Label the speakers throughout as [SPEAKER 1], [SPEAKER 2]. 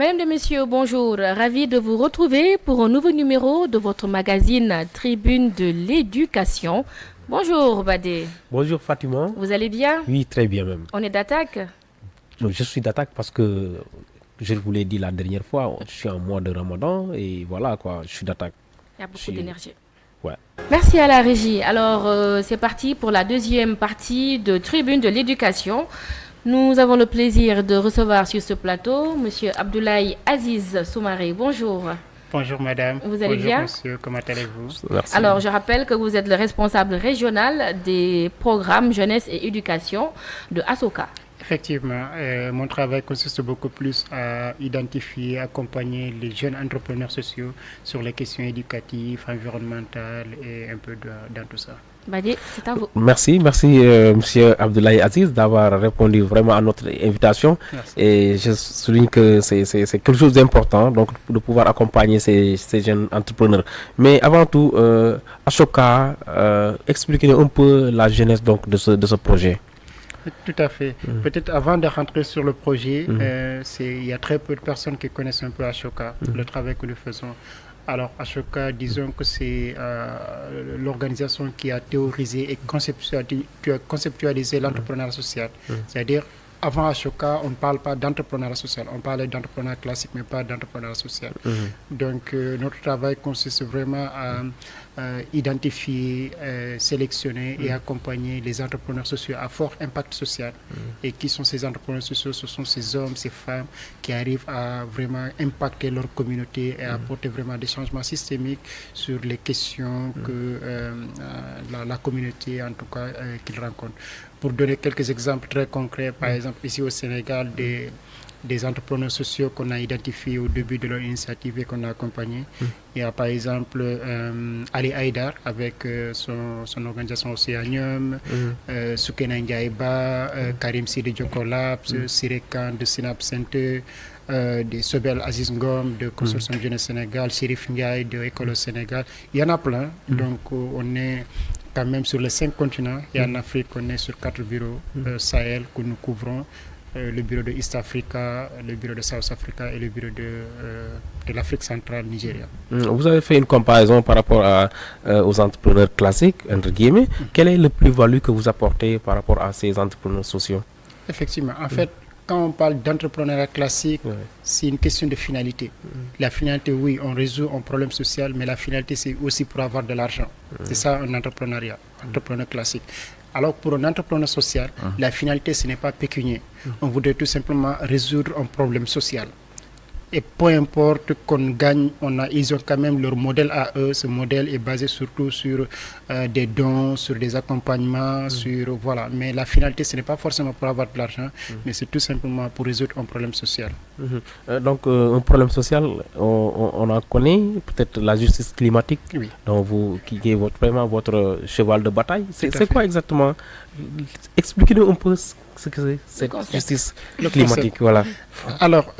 [SPEAKER 1] Mesdames et messieurs, bonjour. Ravi de vous retrouver pour un nouveau numéro de votre magazine Tribune de l'éducation. Bonjour Badé.
[SPEAKER 2] Bonjour Fatima.
[SPEAKER 1] Vous allez bien?
[SPEAKER 2] Oui, très bien même.
[SPEAKER 1] On est d'attaque?
[SPEAKER 2] Je suis d'attaque parce que, je vous l'ai dit la dernière fois, je suis en mois de Ramadan et voilà quoi, je suis d'attaque.
[SPEAKER 1] Il y a beaucoup d'énergie.
[SPEAKER 2] Ouais.
[SPEAKER 1] Merci à la régie. Alors, c'est parti pour la deuxième partie de Tribune de l'éducation. Nous avons le plaisir de recevoir sur ce plateau M. Abdoulaye Aziz Soumaré. Bonjour.
[SPEAKER 3] Bonjour madame.
[SPEAKER 1] Vous allez bien?
[SPEAKER 3] Bonjour monsieur, comment allez-vous?
[SPEAKER 2] Merci.
[SPEAKER 1] Alors, je rappelle que vous êtes le responsable régional des programmes jeunesse et éducation de ASOCA.
[SPEAKER 3] Effectivement, mon travail consiste beaucoup plus à identifier, accompagner les jeunes entrepreneurs sociaux sur les questions éducatives, environnementales et un peu dans tout ça.
[SPEAKER 1] Badé, c'est à vous.
[SPEAKER 2] Merci, monsieur Abdoulaye Aziz d'avoir répondu vraiment à notre invitation.
[SPEAKER 3] Merci.
[SPEAKER 2] Et je souligne que c'est quelque chose d'important donc de pouvoir accompagner ces jeunes entrepreneurs. Mais avant tout, ASOCA, expliquez-nous un peu la genèse donc de ce projet.
[SPEAKER 3] Tout à fait. Peut-être avant de rentrer sur le projet, il y a très peu de personnes qui connaissent un peu ASOCA, le travail que nous faisons. Alors, ASOCA, disons que c'est l'organisation qui a théorisé et conceptualisé l'entrepreneuriat social. C'est-à-dire, avant ASOCA, on ne parle pas d'entrepreneuriat social. On parlait d'entrepreneuriat classique, mais pas d'entrepreneuriat social. Donc, notre travail consiste vraiment à identifier, sélectionner et accompagner les entrepreneurs sociaux à fort impact social. Et qui sont ces entrepreneurs sociaux? Ce sont ces hommes, ces femmes qui arrivent à vraiment impacter leur communauté et apporter vraiment des changements systémiques sur les questions que la communauté, en tout cas, qu'ils rencontrent. Pour donner quelques exemples très concrets, par exemple ici au Sénégal, des entrepreneurs sociaux qu'on a identifiés au début de leur initiative et qu'on a accompagnés. Il y a par exemple Ali Haïdar avec son organisation Océanium, Soukena Ndiaïba, Karim Sidi Djokolab, Sirekan de Synap Center, des Sobel Aziz Ngom de Consortium Jeunesse Sénégal, Chérif Ndiaye de École au Sénégal. Il y en a plein. Donc on est quand même sur les 5 continents. Et en Afrique, on est sur 4 bureaux Sahel que nous couvrons. Le bureau de East Africa, le bureau de South Africa et le bureau de l'Afrique centrale, Nigeria.
[SPEAKER 2] Vous avez fait une comparaison par rapport aux entrepreneurs classiques, entre guillemets. Quel est le plus-value que vous apportez par rapport à ces entrepreneurs sociaux?
[SPEAKER 3] Effectivement. En fait, quand on parle d'entrepreneuriat classique, c'est une question de finalité. La finalité, oui, on résout un problème social, mais la finalité, c'est aussi pour avoir de l'argent. C'est ça un entrepreneuriat, entrepreneur classique. Alors pour un entrepreneur social, la finalité, ce n'est pas pécunier. On voudrait tout simplement résoudre un problème social. Et peu importe qu'on gagne, ils ont quand même leur modèle à eux. Ce modèle est basé surtout sur des dons, sur des accompagnements, voilà. Mais la finalité, ce n'est pas forcément pour avoir de l'argent, mais c'est tout simplement pour résoudre un problème social.
[SPEAKER 2] Donc un problème social, on en connaît, peut-être la justice climatique, donc qui est vraiment votre cheval de bataille. C'est quoi exactement? Expliquez-nous un peu ce que c'est cette justice climatique. Voilà.
[SPEAKER 3] Alors,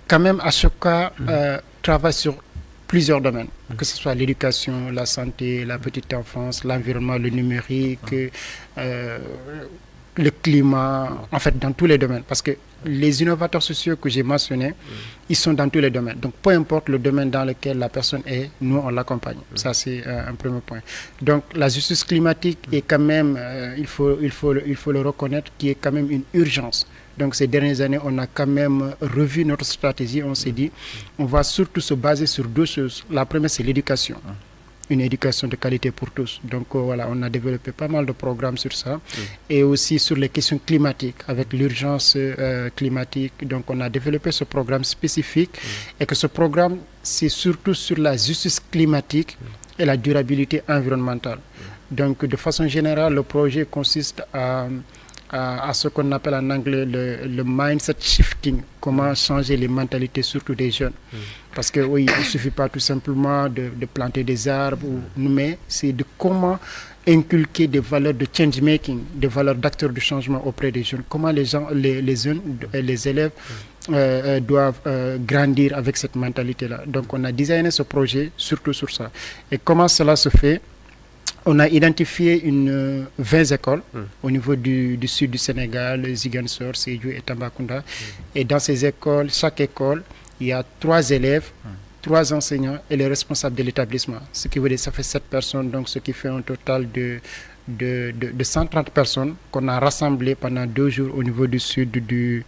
[SPEAKER 3] quand même, ASOCA travaille sur plusieurs domaines, que ce soit l'éducation, la santé, la petite enfance, l'environnement, le numérique, le climat, en fait, dans tous les domaines. Parce que les innovateurs sociaux que j'ai mentionnés, ils sont dans tous les domaines. Donc, peu importe le domaine dans lequel la personne est, nous, on l'accompagne. Ça, c'est un premier point. Donc, la justice climatique est quand même, il faut le reconnaître, qui est quand même une urgence. Donc, ces dernières années, on a quand même revu notre stratégie. On s'est dit, on va surtout se baser sur 2 choses. La première, c'est l'éducation. Une éducation de qualité pour tous. Donc, voilà, on a développé pas mal de programmes sur ça. Et aussi sur les questions climatiques, avec l'urgence climatique. Donc, on a développé ce programme spécifique. Et que ce programme, c'est surtout sur la justice climatique et la durabilité environnementale. Donc, de façon générale, le projet consiste à ce qu'on appelle en anglais le mindset shifting, comment changer les mentalités, surtout des jeunes. Parce que oui, il ne suffit pas tout simplement de planter des arbres, mais c'est de comment inculquer des valeurs de change making, des valeurs d'acteurs du changement auprès des jeunes. Comment les jeunes, les élèves doivent grandir avec cette mentalité-là. Donc on a designé ce projet surtout sur ça. Et comment cela se fait? On a identifié 20 écoles au niveau du sud du Sénégal, Ziguinchor, Sédhiou et Tambacounda. Et dans ces écoles, chaque école, il y a 3 élèves, 3 enseignants et les responsables de l'établissement. Ce qui veut dire que ça fait 7 personnes, donc ce qui fait un total de 130 personnes qu'on a rassemblées pendant 2 jours au niveau du sud du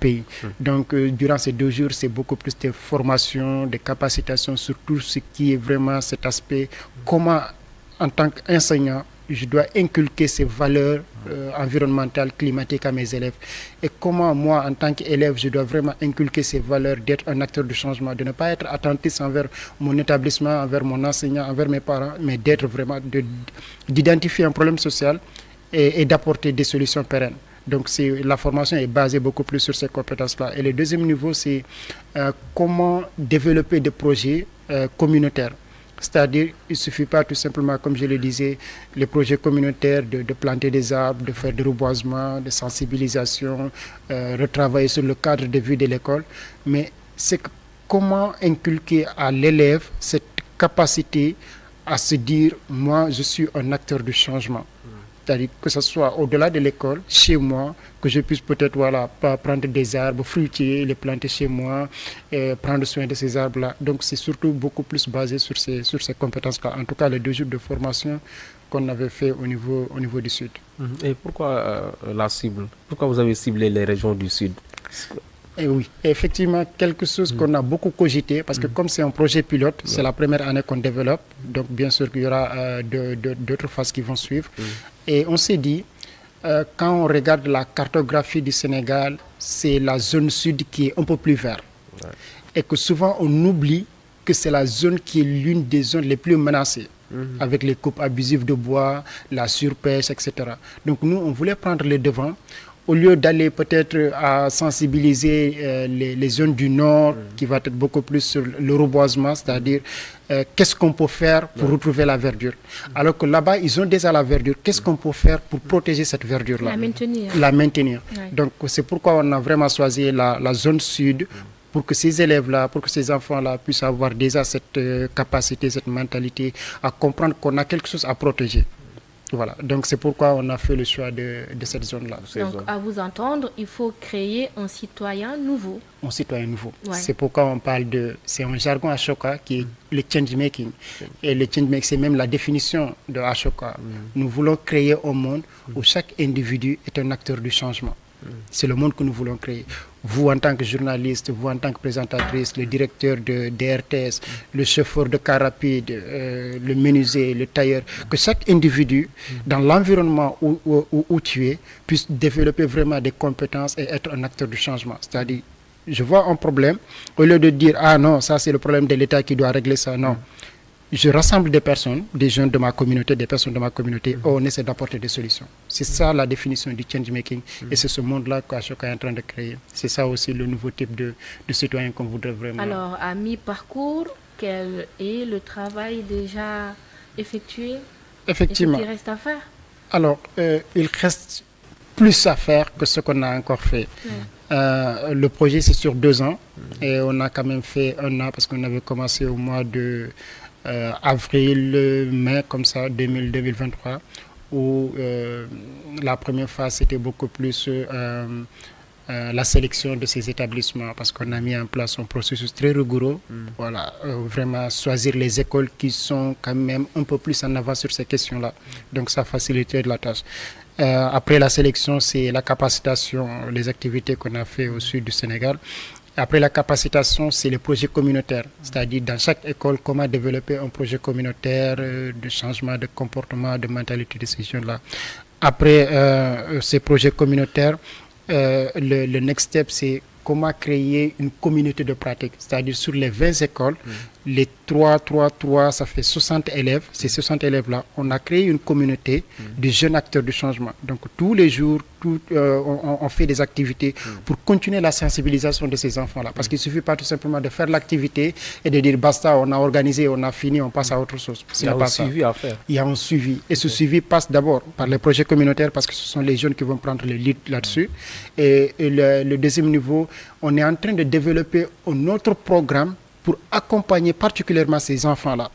[SPEAKER 3] pays. Donc, durant ces 2 jours, c'est beaucoup plus de formation, de capacitation sur tout ce qui est vraiment cet aspect. Comment, en tant qu'enseignant, je dois inculquer ces valeurs environnementales, climatiques à mes élèves. Et comment, moi, en tant qu'élève, je dois vraiment inculquer ces valeurs d'être un acteur de changement, de ne pas être attentif envers mon établissement, envers mon enseignant, envers mes parents, mais d'être vraiment, d'identifier un problème social et d'apporter des solutions pérennes. Donc, la formation est basée beaucoup plus sur ces compétences-là. Et le deuxième niveau, c'est comment développer des projets communautaires. C'est-à-dire, il ne suffit pas tout simplement, comme je le disais, les projets communautaires de planter des arbres, de faire du reboisement, de sensibilisation, retravailler sur le cadre de vie de l'école. Mais c'est comment inculquer à l'élève cette capacité à se dire, moi, je suis un acteur du changement. C'est-à-dire que ce soit au-delà de l'école, chez moi, que je puisse peut-être prendre des arbres fruitiers, les planter chez moi, et prendre soin de ces arbres-là. Donc c'est surtout beaucoup plus basé sur ces compétences-là. En tout cas, les 2 jours de formation qu'on avait fait au niveau du Sud.
[SPEAKER 2] Et pourquoi la cible? Pourquoi vous avez ciblé les régions du Sud?
[SPEAKER 3] Et oui, effectivement, quelque chose qu'on a beaucoup cogité, parce que comme c'est un projet pilote, c'est la première année qu'on développe, donc bien sûr qu'il y aura d'autres phases qui vont suivre. Et on s'est dit, quand on regarde la cartographie du Sénégal, c'est la zone sud qui est un peu plus verte. Et que souvent on oublie que c'est la zone qui est l'une des zones les plus menacées, avec les coupes abusives de bois, la surpêche, etc. Donc nous, on voulait prendre les devants. Au lieu d'aller peut-être à sensibiliser les zones du nord, qui va être beaucoup plus sur le reboisement, c'est-à-dire qu'est-ce qu'on peut faire pour retrouver la verdure. Alors que là-bas, ils ont déjà la verdure. Qu'est-ce qu'on peut faire pour protéger cette verdure-là? La maintenir. Ouais. Donc c'est pourquoi on a vraiment choisi la zone sud, pour que ces élèves-là, pour que ces enfants-là puissent avoir déjà cette capacité, cette mentalité à comprendre qu'on a quelque chose à protéger. Voilà, donc c'est pourquoi on a fait le choix de cette zone-là.
[SPEAKER 1] Donc, à vous entendre, il faut créer un citoyen nouveau.
[SPEAKER 3] Un citoyen nouveau. Ouais. C'est pourquoi on parle c'est un jargon Ashoka qui est le change making. Et le change making, c'est même la définition de Ashoka. Nous voulons créer un monde où chaque individu est un acteur du changement. C'est le monde que nous voulons créer. Vous, en tant que journaliste, vous, en tant que présentatrice, le directeur de RTS, le chauffeur de car rapide, le menuisier, le tailleur, que chaque individu, dans l'environnement où tu es, puisse développer vraiment des compétences et être un acteur du changement. C'est-à-dire, je vois un problème, au lieu de dire, ah non, ça c'est le problème de l'État qui doit régler ça, non. Je rassemble des personnes, des jeunes de ma communauté, des personnes de ma communauté, et on essaie d'apporter des solutions. C'est ça la définition du change making, et c'est ce monde-là qu'Ashoka est en train de créer. C'est ça aussi le nouveau type de citoyen qu'on voudrait vraiment.
[SPEAKER 1] Alors, à mi-parcours, quel est le travail déjà effectué?
[SPEAKER 3] Effectivement.
[SPEAKER 1] Et ce qui reste à faire?
[SPEAKER 3] Alors, il reste plus à faire que ce qu'on a encore fait. Le projet, c'est sur 2 ans, et on a quand même fait 1 an, parce qu'on avait commencé au mois de avril, mai, comme ça, 2023, où la première phase, c'était beaucoup plus la sélection de ces établissements, parce qu'on a mis en place un processus très rigoureux. Voilà, vraiment choisir les écoles qui sont quand même un peu plus en avant sur ces questions-là. Donc ça facilitait la tâche. Après la sélection, c'est la capacitation, les activités qu'on a fait au sud du Sénégal. Après la capacitation, c'est les projets communautaires, c'est-à-dire dans chaque école, comment développer un projet communautaire de changement de comportement, de mentalité de ces jeunes-là. Après ces projets communautaires, le next step, c'est comment créer une communauté de pratique, c'est-à-dire sur les 20 écoles, les 3, ça fait 60 élèves. Ces 60 élèves-là, on a créé une communauté de jeunes acteurs du changement. Donc tous les jours, on fait des activités pour continuer la sensibilisation de ces enfants-là. Parce qu'il ne suffit pas tout simplement de faire l'activité et de dire basta, on a organisé, on a fini, on passe à autre chose.
[SPEAKER 2] Il y a un suivi à faire.
[SPEAKER 3] Il y a un suivi. Et ce suivi passe d'abord par les projets communautaires, parce que ce sont les jeunes qui vont prendre le lead là-dessus. Et le deuxième niveau, on est en train de développer un autre programme pour accompagner particulièrement ces enfants-là.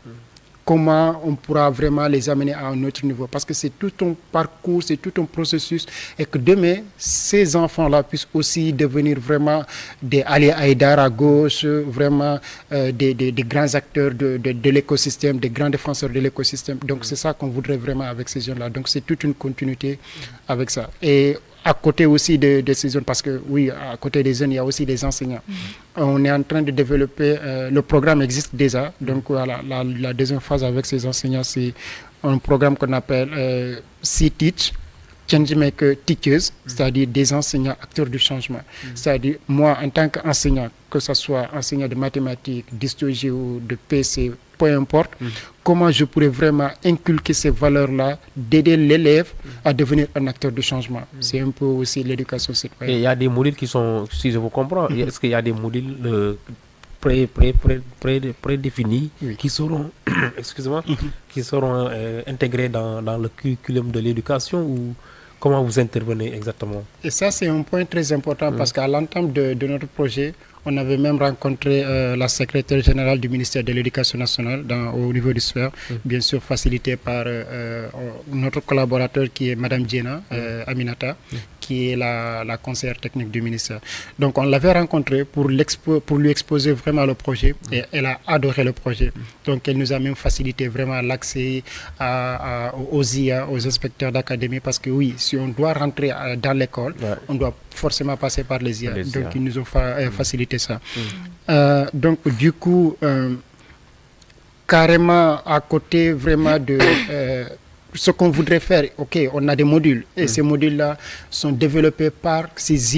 [SPEAKER 3] comment on pourra vraiment les amener à un autre niveau. Parce que c'est tout un parcours, c'est tout un processus et que demain, ces enfants-là puissent aussi devenir vraiment des Ali Haïdar à gauche, vraiment des grands acteurs de l'écosystème, des grands défenseurs de l'écosystème. Donc c'est ça qu'on voudrait vraiment avec ces jeunes-là. Donc c'est toute une continuité avec ça. Et à côté aussi de ces zones, parce que oui, à côté des jeunes, il y a aussi des enseignants. On est en train de développer, le programme existe déjà, donc voilà, la deuxième phase avec ces enseignants, c'est un programme qu'on appelle C-Teach, Changemaker Teachers, c'est-à-dire des enseignants acteurs du changement. C'est-à-dire moi, en tant qu'enseignant, que ce soit enseignant de mathématiques, d'histoire ou de PC, peu importe, comment je pourrais vraiment inculquer ces valeurs-là, d'aider l'élève à devenir un acteur du changement. C'est un peu aussi l'éducation citoyenne.
[SPEAKER 2] Et il y a des modules qui sont, si je vous comprends, est-ce qu'il y a des modules prédéfinis qui seront, excusez-moi, qui seront intégrés dans le curriculum de l'éducation ou comment vous intervenez exactement?
[SPEAKER 3] Et ça, c'est un point très important parce qu'à l'entame de notre projet, on avait même rencontré la secrétaire générale du ministère de l'Éducation nationale au niveau du SPER, bien sûr facilité par notre collaborateur qui est Madame Diena Aminata, qui est la conseillère technique du ministère. Donc on l'avait rencontrée pour lui exposer vraiment le projet et elle a adoré le projet. Donc elle nous a même facilité vraiment l'accès aux IA, aux inspecteurs d'académie, parce que oui, si on doit rentrer dans l'école, on doit forcément passer par les IA. Donc ils nous ont facilité ça. Donc du coup, carrément à côté vraiment de ce qu'on voudrait faire, ok, on a des modules et ces modules-là sont développés par ces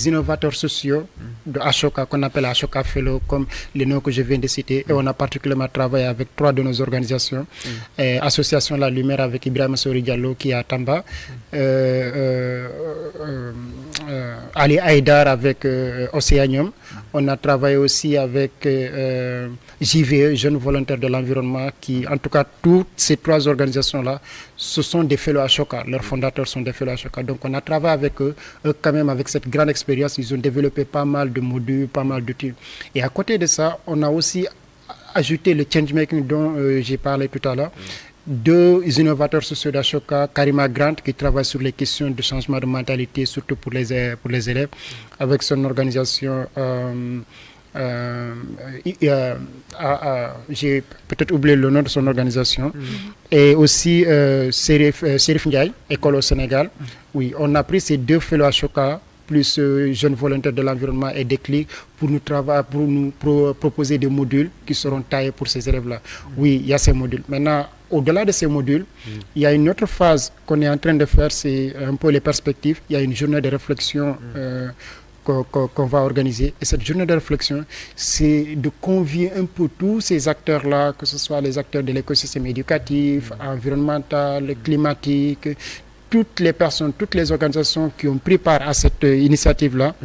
[SPEAKER 3] innovateurs sociaux de Ashoka, qu'on appelle Ashoka Fellow, comme les noms que je viens de citer. Et on a particulièrement travaillé avec 3 de nos organisations. Association La Lumière avec Ibrahim Sori Diallo qui est à Tamba, Ali Haïdar avec Océanium. On a travaillé aussi avec JVE, Jeunes Volontaires de l'Environnement, qui, en tout cas, toutes ces 3 organisations-là, ce sont des fellows Ashoka. Leurs fondateurs sont des fellows Ashoka. Donc, on a travaillé avec eux. Eux, quand même, avec cette grande expérience, ils ont développé pas mal de modules, pas mal d'outils. Et à côté de ça, on a aussi ajouté le changemaking dont j'ai parlé tout à l'heure. 2 innovateurs sociaux d'Ashoka, Karima Grant, qui travaille sur les questions de changement de mentalité, surtout pour les élèves, avec son organisation. J'ai peut-être oublié le nom de son organisation. Et aussi Serif Ndiaye, École au Sénégal. Oui, on a pris ces 2 fellows Ashoka plus Jeunes Volontaires de l'Environnement et Déclic pour nous proposer des modules qui seront taillés pour ces élèves-là. Oui, il y a ces modules. Maintenant, au-delà de ces modules, il y a une autre phase qu'on est en train de faire, c'est un peu les perspectives. Il y a une journée de réflexion qu'on va organiser. Et cette journée de réflexion, c'est de convier un peu tous ces acteurs-là, que ce soit les acteurs de l'écosystème éducatif, environnemental, climatique, toutes les personnes, toutes les organisations qui ont pris part à cette initiative-là,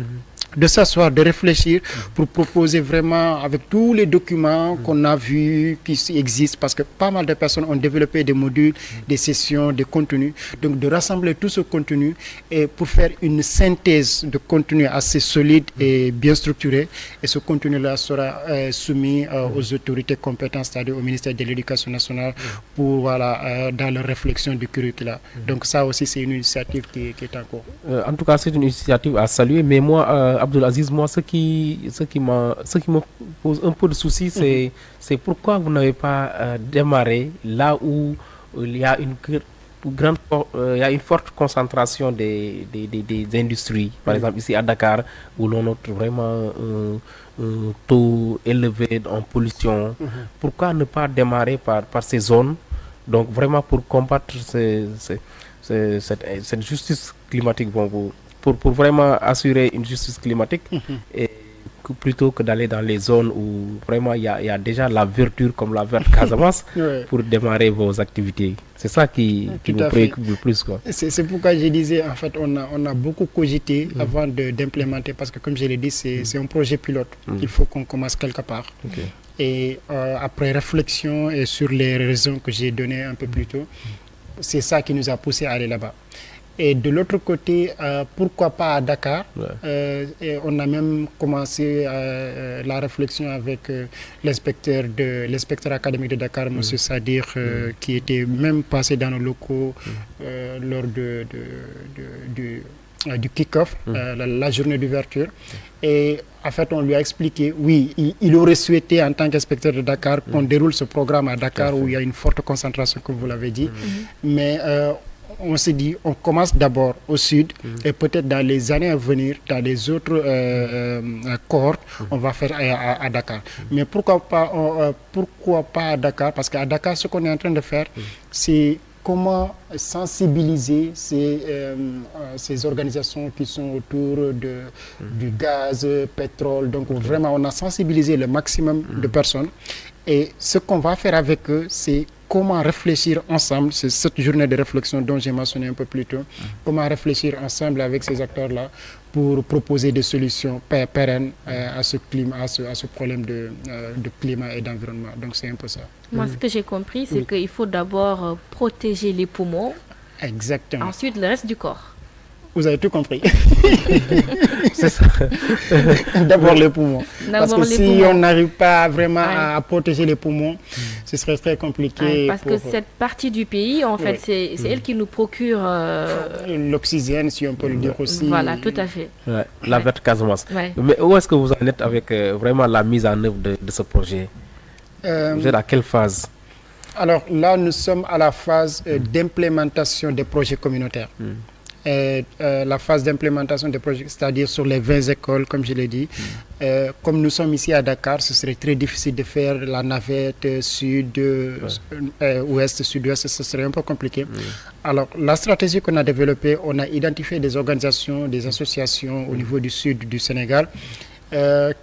[SPEAKER 3] de s'asseoir, de réfléchir pour proposer vraiment avec tous les documents qu'on a vus, qui existent, parce que pas mal de personnes ont développé des modules, des sessions, des contenus. Donc de rassembler tout ce contenu et pour faire une synthèse de contenu assez solide et bien structuré. Et ce contenu-là sera soumis aux autorités compétentes, c'est-à-dire au ministère de l'Éducation nationale, pour dans leur réflexion du curricula. Donc ça aussi, c'est une initiative qui est en cours.
[SPEAKER 2] En tout cas, c'est une initiative à saluer, mais moi, Abdoul Aziz, moi, ce qui me pose un peu de souci, c'est pourquoi vous n'avez pas démarré là où il y a une forte concentration des industries. Par exemple, ici à Dakar, où l'on note vraiment un taux élevé en pollution. Pourquoi ne pas démarrer par ces zones, donc vraiment pour combattre cette justice climatique, pour vraiment assurer une justice climatique, et plutôt que d'aller dans les zones où vraiment il y a déjà la verdure comme la verte Casamance pour démarrer vos activités. C'est ça qui me préoccupe le plus, quoi.
[SPEAKER 3] C'est pourquoi je disais, en fait, on a beaucoup cogité avant d'implémenter, parce que comme je l'ai dit, c'est un projet pilote. Il faut qu'on commence quelque part. Et après réflexion et sur les raisons que j'ai données un peu plus tôt, c'est ça qui nous a poussé à aller là-bas. Et de l'autre côté, pourquoi pas à Dakar? Et on a même commencé la réflexion avec l'inspecteur académique de Dakar, M. Sadir, qui était même passé dans nos locaux lors du kick-off, la journée d'ouverture. Et en fait, on lui a expliqué, oui, il aurait souhaité en tant qu'inspecteur de Dakar qu'on déroule ce programme à Dakar où il y a une forte concentration, comme vous l'avez dit. Mais on s'est dit, on commence d'abord au sud et peut-être dans les années à venir, dans les autres cohortes, on va faire à Dakar. Mais pourquoi pas à Dakar? Parce qu'à Dakar, ce qu'on est en train de faire, c'est comment sensibiliser ces organisations qui sont autour du gaz, pétrole. Donc vraiment, on a sensibilisé le maximum de personnes. Et ce qu'on va faire avec eux, c'est comment réfléchir ensemble, c'est cette journée de réflexion dont j'ai mentionné un peu plus tôt, comment réfléchir ensemble avec ces acteurs-là pour proposer des solutions pérennes à ce problème de climat et d'environnement. Donc c'est un peu ça.
[SPEAKER 1] Moi, ce que j'ai compris, c'est qu'il faut d'abord protéger les poumons.
[SPEAKER 3] Exactement.
[SPEAKER 1] Ensuite, le reste du corps.
[SPEAKER 3] Vous avez tout compris.
[SPEAKER 2] C'est ça.
[SPEAKER 3] D'abord les poumons. Parce que si on n'arrive pas vraiment à protéger les poumons, ce serait très compliqué.
[SPEAKER 1] Parce que cette partie du pays, en fait, c'est elle qui nous procure
[SPEAKER 3] l'oxygène, si on peut le dire aussi.
[SPEAKER 1] Voilà, tout à fait.
[SPEAKER 2] La verte Casamance. Mais où est-ce que vous en êtes avec vraiment la mise en œuvre de ce projet? Vous êtes à quelle phase?
[SPEAKER 3] Alors là, nous sommes à la phase d'implémentation des projets communautaires. La phase d'implémentation des projets, c'est-à-dire sur les 20 écoles, comme je l'ai dit. Comme nous sommes ici à Dakar, ce serait très difficile de faire la navette sud-ouest, sud-ouest, ce serait un peu compliqué. Alors, la stratégie qu'on a développée, on a identifié des organisations, des associations au niveau du sud du Sénégal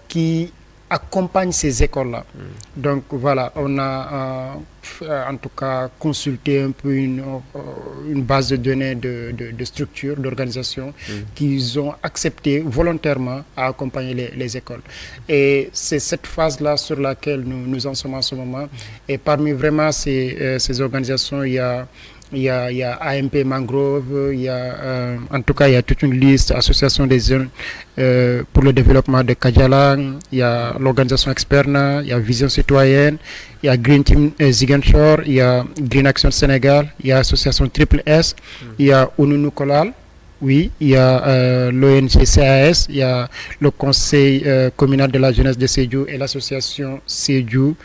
[SPEAKER 3] qui accompagnent ces écoles-là. Donc voilà, on a en tout cas consulté un peu une base de données de structures, d'organisations qu'ils ont accepté volontairement à accompagner les écoles. Et c'est cette phase-là sur laquelle nous en sommes en ce moment. Et parmi vraiment ces organisations, il y a AMP Mangrove, en tout cas, il y a toute une liste, Association des jeunes pour le développement de Kadjalang, il y a l'organisation Experna, il y a Vision Citoyenne, il y a Green Team Ziguinchor, il y a Green Action Sénégal, il y a Association Triple S, il y a Ununu Kolal, oui, il y a l'ONG CAS, il y a le Conseil communal de la jeunesse de Sédhiou et l'association Sédhiou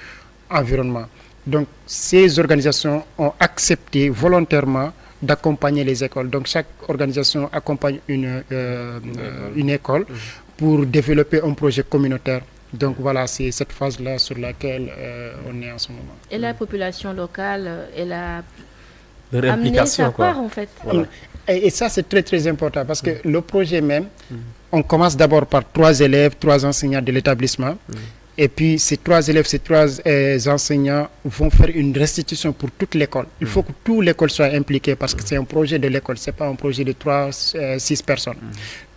[SPEAKER 3] Environnement. Donc, ces organisations ont accepté volontairement d'accompagner les écoles. Donc, chaque organisation accompagne une école pour développer un projet communautaire. Donc, voilà, c'est cette phase-là sur laquelle on est en ce moment.
[SPEAKER 1] Et la population locale, elle a
[SPEAKER 2] leur
[SPEAKER 1] amené sa part, en fait.
[SPEAKER 2] Voilà.
[SPEAKER 3] Et ça, c'est très, très important parce que le projet même, on commence d'abord par 3 élèves, 3 enseignants de l'établissement. Et puis, ces 3 élèves, ces 3 enseignants vont faire une restitution pour toute l'école. Il faut que toute l'école soit impliquée parce que c'est un projet de l'école, ce n'est pas un projet de 6 personnes.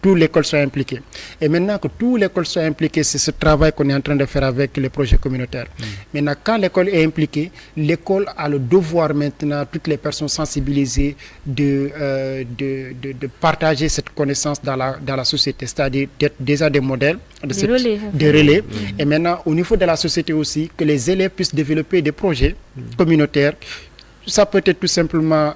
[SPEAKER 3] Toute l'école soit impliquée. Et maintenant que toute l'école soit impliquée, c'est ce travail qu'on est en train de faire avec les projets communautaires. Maintenant, quand l'école est impliquée, l'école a le devoir maintenant, toutes les personnes sensibilisées, de partager cette connaissance dans la société, c'est-à-dire d'être déjà des modèles, des relais. Et maintenant, au niveau de la société aussi, que les élèves puissent développer des projets communautaires. Ça peut être tout simplement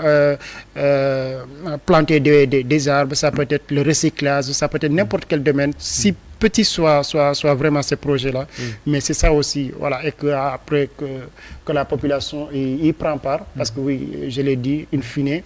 [SPEAKER 3] planter des arbres, ça peut être le recyclage, ça peut être n'importe quel domaine, si petit soit vraiment ces projets-là. Mais c'est ça aussi, voilà, et qu'après que la population y prend part, parce que oui, je l'ai dit, in fine,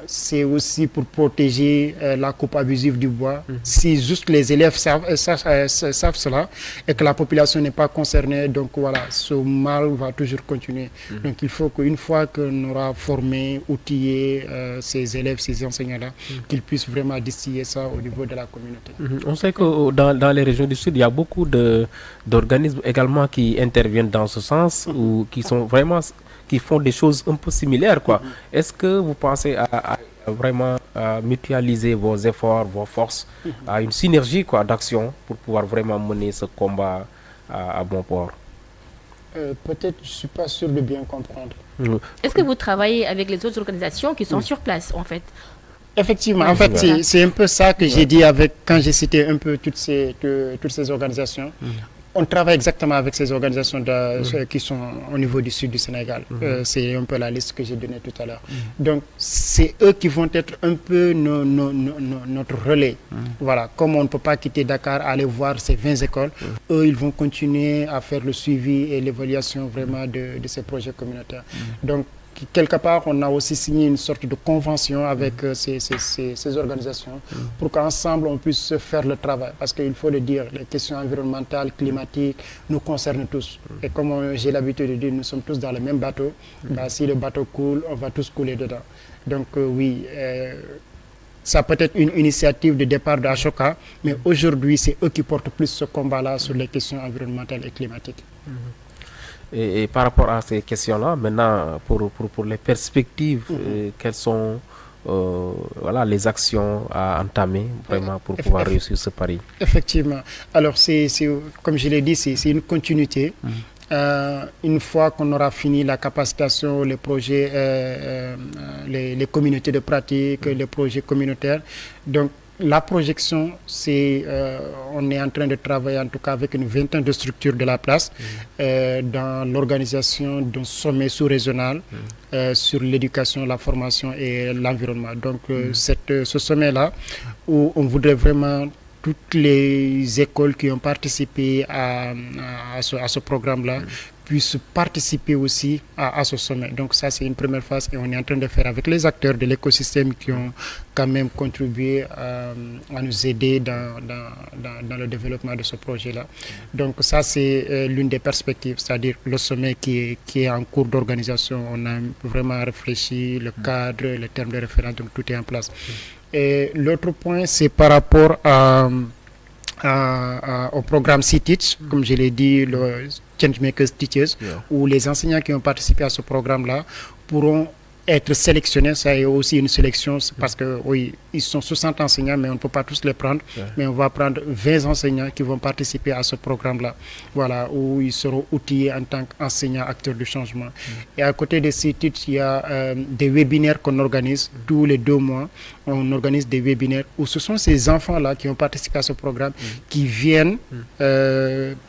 [SPEAKER 3] c'est aussi pour protéger la coupe abusive du bois. Si juste les élèves savent cela et que la population n'est pas concernée, donc voilà, ce mal va toujours continuer. Donc il faut qu'une fois qu'on aura formé, outillé ces élèves, ces enseignants-là, qu'ils puissent vraiment distiller ça au niveau de la communauté.
[SPEAKER 2] On sait que dans les régions du Sud, il y a beaucoup d'organismes également qui interviennent dans ce sens ou qui sont vraiment qui font des choses un peu similaires, quoi. Est-ce que vous pensez à vraiment mutualiser vos efforts, vos forces, à une synergie, quoi, d'action pour pouvoir vraiment mener ce combat à bon port?
[SPEAKER 3] Peut-être, je ne suis pas sûr de bien comprendre.
[SPEAKER 1] Est-ce que vous travaillez avec les autres organisations qui sont sur place, en fait?
[SPEAKER 3] Effectivement, en fait, c'est un peu ça que j'ai dit quand j'ai cité un peu toutes ces organisations. On travaille exactement avec ces organisations qui sont au niveau du sud du Sénégal. C'est un peu la liste que j'ai donnée tout à l'heure. Donc, c'est eux qui vont être un peu notre relais. Voilà, comme on ne peut pas quitter Dakar, aller voir ces 20 écoles, eux, ils vont continuer à faire le suivi et l'évaluation vraiment de ces projets communautaires. Donc, quelque part, on a aussi signé une sorte de convention avec ces organisations pour qu'ensemble, on puisse faire le travail. Parce qu'il faut le dire, les questions environnementales, climatiques, nous concernent tous. Et comme j'ai l'habitude de dire, nous sommes tous dans le même bateau. Bah, si le bateau coule, on va tous couler dedans. Donc oui, ça peut être une initiative de départ d'Ashoka, mais aujourd'hui, c'est eux qui portent plus ce combat-là sur les questions environnementales et climatiques.
[SPEAKER 2] Et par rapport à ces questions-là, maintenant, pour les perspectives, quelles sont les actions à entamer vraiment pour pouvoir réussir ce pari? Effectivement.
[SPEAKER 3] Alors, comme je l'ai dit, c'est une continuité. Une fois qu'on aura fini la capacitation, les projets, les communautés de pratique, les projets communautaires, donc la projection, on est en train de travailler en tout cas avec une vingtaine de structures de la place dans l'organisation d'un sommet sous-régional sur l'éducation, la formation et l'environnement. Donc ce sommet-là, où on voudrait vraiment toutes les écoles qui ont participé à ce programme-là puissent participer aussi à ce sommet. Donc ça, c'est une première phase et on est en train de faire avec les acteurs de l'écosystème qui ont quand même contribué à nous aider dans le développement de ce projet-là. Donc ça, c'est l'une des perspectives, c'est-à-dire le sommet qui est en cours d'organisation. On a vraiment réfléchi, le cadre, les termes de référence, donc tout est en place. Et l'autre point, c'est par rapport au programme C-Teach, comme je l'ai dit, le Changemakers Teachers, où les enseignants qui ont participé à ce programme-là pourront être sélectionnés. Ça est aussi une sélection parce que oui, ils sont 60 enseignants, mais on ne peut pas tous les prendre. Mais on va prendre 20 enseignants qui vont participer à ce programme-là. Voilà, où ils seront outillés en tant qu'enseignants acteurs du changement. Et à côté de ces titres, il y a des webinaires qu'on organise tous les 2 mois. On organise des webinaires où ce sont ces enfants-là qui ont participé à ce programme qui viennent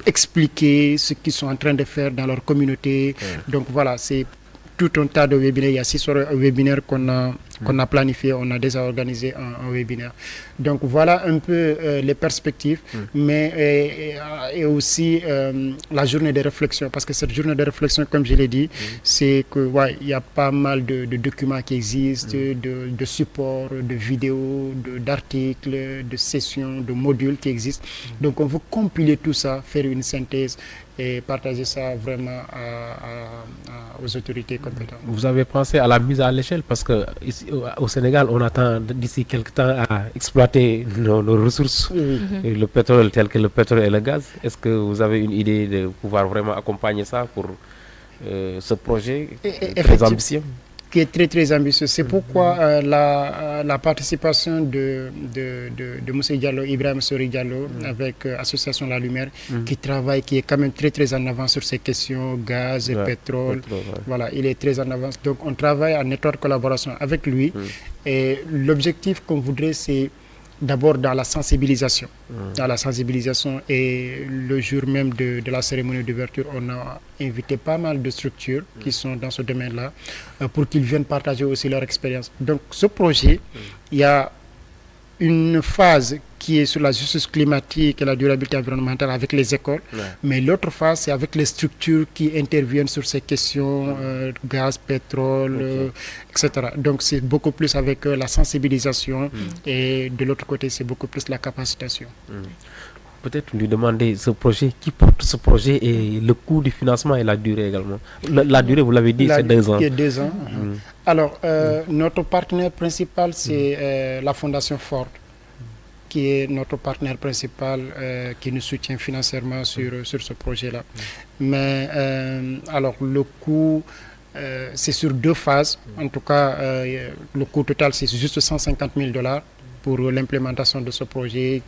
[SPEAKER 3] expliquer ce qu'ils sont en train de faire dans leur communauté. Donc voilà, c'est tout un tas de webinaires. Il y a 6 webinaires qu'on a planifié, on a déjà organisé un webinaire. Donc voilà un peu les perspectives, mais et aussi la journée de réflexion, parce que cette journée de réflexion, comme je l'ai dit, c'est que il y a pas mal de documents qui existent, de supports, de vidéos, d'articles, de sessions, de modules qui existent. Donc on veut compiler tout ça, faire une synthèse et partager ça vraiment aux autorités compétentes.
[SPEAKER 2] Vous avez pensé à la mise à l'échelle parce que ici, au Sénégal, on attend d'ici quelques temps à exploiter nos ressources, le pétrole tel que le pétrole et le gaz. Est-ce que vous avez une idée de pouvoir vraiment accompagner ça pour ce projet très ambitieux?
[SPEAKER 3] Qui est très très ambitieux. C'est pourquoi la participation de M. Diallo, Ibrahim Sori Diallo, avec Association La Lumière, qui travaille, qui est quand même très très en avance sur ces questions, gaz et pétrole. Voilà, il est très en avance. Donc on travaille en étroite collaboration avec lui. Et l'objectif qu'on voudrait, c'est d'abord dans la sensibilisation. Dans la sensibilisation, et le jour même de la cérémonie d'ouverture, on a invité pas mal de structures qui sont dans ce domaine-là pour qu'ils viennent partager aussi leur expérience. Donc ce projet, il y a une phase qui est sur la justice climatique et la durabilité environnementale avec les écoles, mais l'autre phase, c'est avec les structures qui interviennent sur ces questions, gaz, pétrole, etc. Donc c'est beaucoup plus avec la sensibilisation et de l'autre côté, c'est beaucoup plus la capacitation.
[SPEAKER 2] Peut-être lui demander ce projet, qui porte ce projet et le coût du financement et la durée également. La durée, vous l'avez dit, c'est 2 ans.
[SPEAKER 3] 2 ans. Alors, notre partenaire principal, c'est la Fondation Ford, qui est notre partenaire principal, qui nous soutient financièrement sur ce projet-là. Mais alors, le coût, c'est sur 2 phases. En tout cas, le coût total, c'est juste $150 000. pour l'implémentation de ce projet.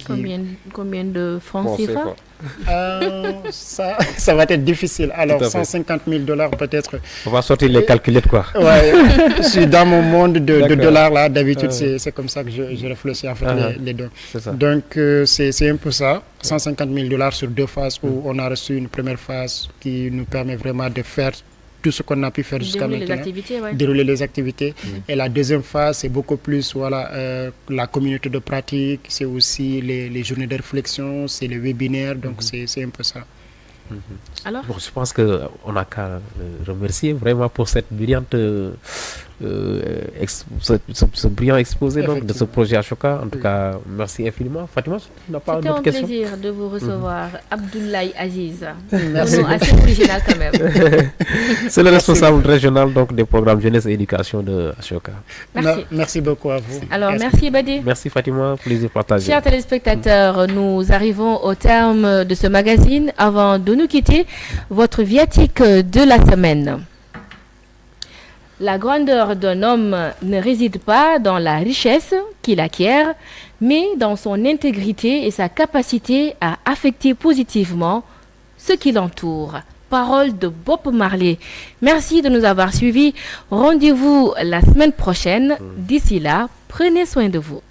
[SPEAKER 1] Combien de francs CFA?
[SPEAKER 3] Ça va être difficile. Alors, 150 000 $ peut-être.
[SPEAKER 2] On va sortir les calculettes, quoi.
[SPEAKER 3] Ouais, je suis dans mon monde de dollars, là. D'habitude, c'est comme ça que je réfléchis, en fait, les deux. Donc, c'est un peu ça. 150 000 $ sur 2 phases où on a reçu une première phase qui nous permet vraiment de faire tout ce qu'on a pu faire jusqu'à maintenant, dérouler les activités. Et la deuxième phase, c'est beaucoup plus la communauté de pratique, c'est aussi les journées de réflexion, c'est les webinaires, donc c'est un peu ça.
[SPEAKER 1] Alors
[SPEAKER 2] bon, je pense qu'on n'a qu'à remercier vraiment pour cette brillante ce brillant exposé donc, de ce projet Ashoka. En tout cas, merci infiniment. Fatima, tu n'as pas d'autres questions?
[SPEAKER 1] C'était un plaisir de vous recevoir, Abdoulaye Aziz. Merci. Un nom assez original quand même.
[SPEAKER 2] C'est le responsable régional donc, des programmes jeunesse et éducation de Ashoka.
[SPEAKER 1] Merci.
[SPEAKER 3] Merci beaucoup à vous.
[SPEAKER 1] Alors, merci Badi.
[SPEAKER 2] Merci Fatima, plaisir partagé.
[SPEAKER 1] Chers téléspectateurs, nous arrivons au terme de ce magazine. Avant de nous quitter, votre viatique de la semaine. La grandeur d'un homme ne réside pas dans la richesse qu'il acquiert, mais dans son intégrité et sa capacité à affecter positivement ce qui l'entoure. Parole de Bob Marley. Merci de nous avoir suivis. Rendez-vous la semaine prochaine. D'ici là, prenez soin de vous.